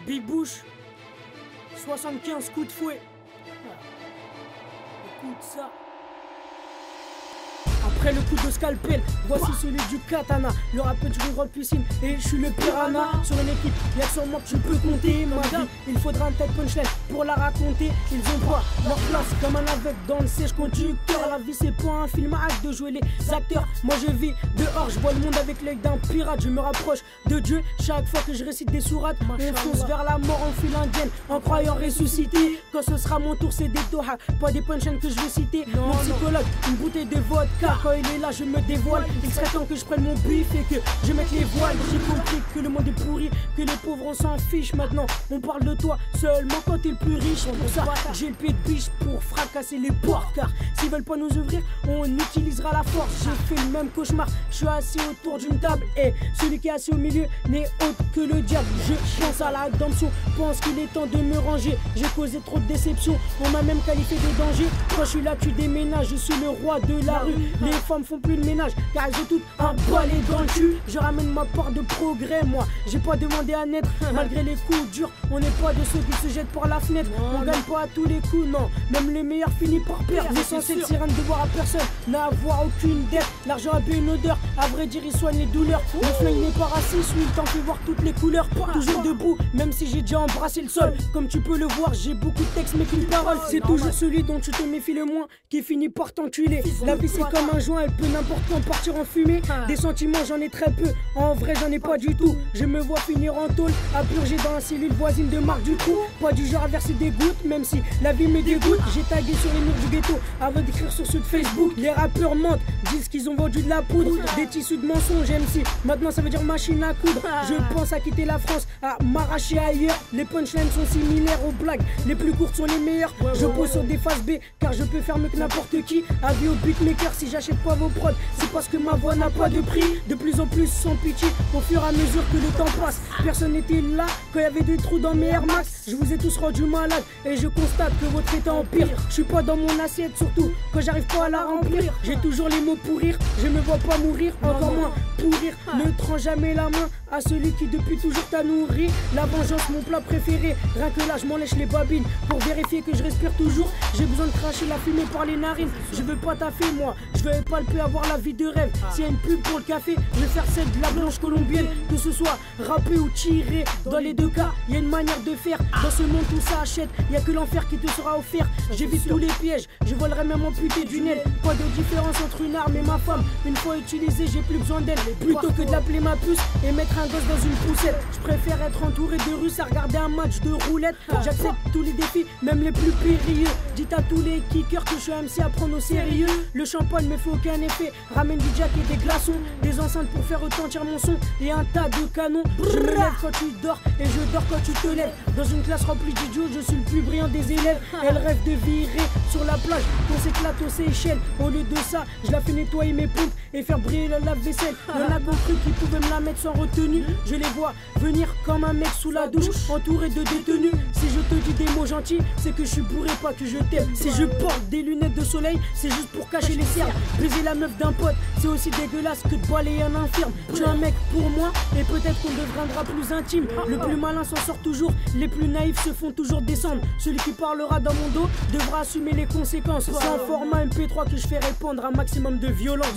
Big Bush, 75 coups de fouet. Écoute ça. Après le coup de scalpel, voici celui du katana. Le rappel du grande piscine et je suis le piranha. Sur une équipe, y'a que sur moi que tu peux compter. Ma vie, il faudra un tête punchline pour la raconter. Ils ont pas leur place comme un aveugle dans le siège conducteur. La vie c'est pas un film, hâte de jouer les acteurs. Moi je vis dehors, je vois le monde avec l'œil d'un pirate. Je me rapproche de Dieu chaque fois que je récite des sourates. On fonce vers la mort en file indienne en croyant ressusciter. Quand ce sera mon tour c'est des doha, pas des punchlines que je vais citer. Mon psychologue, une bouteille de vodka. Quand il est là je me dévoile. Il serait temps que je prenne mon bif et que je mette les voiles. J'ai compris que le monde est pourri, que les pauvres on s'en fiche. Maintenant on parle de toi seulement quand t'es le plus riche. Pour ça j'ai le pied de biche pour fracasser les portes. Car s'ils veulent pas nous ouvrir, on utilisera la force. J'ai fait le même cauchemar, je suis assis autour d'une table et celui qui est assis au milieu n'est autre que le diable. Je pense à la rédemption, pense qu'il est temps de me ranger. J'ai causé trop de déceptions, on m'a même qualifié de danger. Quand je suis là tu déménages, je suis le roi de la rue. Les femmes font plus le ménage car elles ont toutes un balai dans le cul. Je ramène ma part de progrès, moi j'ai pas demandé à naître. Malgré les coups durs, on n'est pas de ceux qui se jettent par la fenêtre. On gagne pas à tous les coups, non, même les meilleurs finissent par perdre. L'essentiel c'est rien de devoir à personne, n'a avoir aucune dette. L'argent a bien une odeur, à vrai dire il soigne les douleurs. Le flingue n'est pas raciste, lui il t'en fait voir toutes les couleurs. Toujours debout, même si j'ai déjà embrassé le sol. Comme tu peux le voir, j'ai beaucoup de textes mais qu'une parole. C'est toujours celui dont tu te méfies le moins qui finit par t'enculer. La vie c'est comme un joint, elle peut n'importe quand partir en fumée. Des sentiments j'en ai très peu, en vrai j'en ai pas du tout. Je me vois finir en tôle, à purger dans la cellule voisine de Marc Dutroux. Pas du genre à verser des gouttes, même si la vie me dégoûte. J'ai tagué sur les murs du ghetto avant d'écrire sur ceux de Facebook. Les rappeurs mentent, disent qu'ils ont vendu de la poudre, des tissus de mensonges MC. Maintenant ça veut dire machine à coudre. Je pense à quitter la France, à m'arracher ailleurs. Les punchlines sont similaires aux blagues, les plus courtes sont les meilleures. Je pose sur des phases B car je peux faire mieux que n'importe qui. Avis au beatmaker, si j'achète pas vos prods, c'est parce que ma voix n'a pas de prix. De plus en plus sans pitié, au fur et à mesure que le temps passe. Personne n'était là quand il y avait des trous dans mes Air Max. Je vous ai tous rendu malade et je constate que votre état empire. Je suis pas dans mon assiette, surtout quand j'arrive pas à la remplir. J'ai toujours les mots pour rire, je me vois pas mourir, encore moins pourrir. Ne tranche jamais la main à celui qui depuis toujours t'a nourri. La vengeance mon plat préféré, rien que là je m'en lèche les babines. Pour vérifier que je respire toujours, j'ai besoin de cracher la fumée par les narines. Je veux pas taffer moi, je veux palper avoir la vie de rêve. S'il y a une pub pour le café, je vais faire celle de la blanche colombienne. Que ce soit râpé ou tiré, dans les deux cas, il y a une manière de faire. Dans ce monde tout ça achète, il y a que l'enfer qui te sera offert. J'évite tous les pièges, je volerai même amputer d'une aile. Pas de différence entre une arme et ma femme. Une fois utilisée, j'ai plus besoin d'elle. Plutôt que de l'appeler ma puce et mettre un gosse dans une poussette, je préfère être entouré de Russes à regarder un match de roulette. J'accepte tous les défis, même les plus périlleux. Dites à tous les kickers que je suis MC à prendre au sérieux. Le champagne me fait aucun effet, ramène du jack et des glaçons, des enceintes pour faire retentir mon son et un tas de canons. Je me lève quand tu dors et je dors quand tu te lèves. Dans une classe remplie d'idiots, je suis le plus brillant des élèves. Elle rêve de virer sur la plage, qu'on s'éclate aux Seychelles. Au lieu de ça, je la fais nettoyer mes pompes et faire briller le lave-vaisselle. Y'en a compris qui pouvaient me la mettre sans retenue. Je les vois venir comme un mec sous la douche, entouré de détenus. Si je te dis des mots gentils, c'est que je suis bourré, pas que je t'aime. Si je porte des lunettes de soleil, c'est juste pour cacher les cernes. Baiser la meuf d'un pote, c'est aussi dégueulasse que de balayer un infirme. Tu es un mec pour moi et peut-être qu'on deviendra plus intime. Le plus malin s'en sort toujours, les plus naïfs se font toujours descendre. Celui qui parlera dans mon dos devra assumer les conséquences. C'est un format MP3 que je fais répandre un maximum de violence.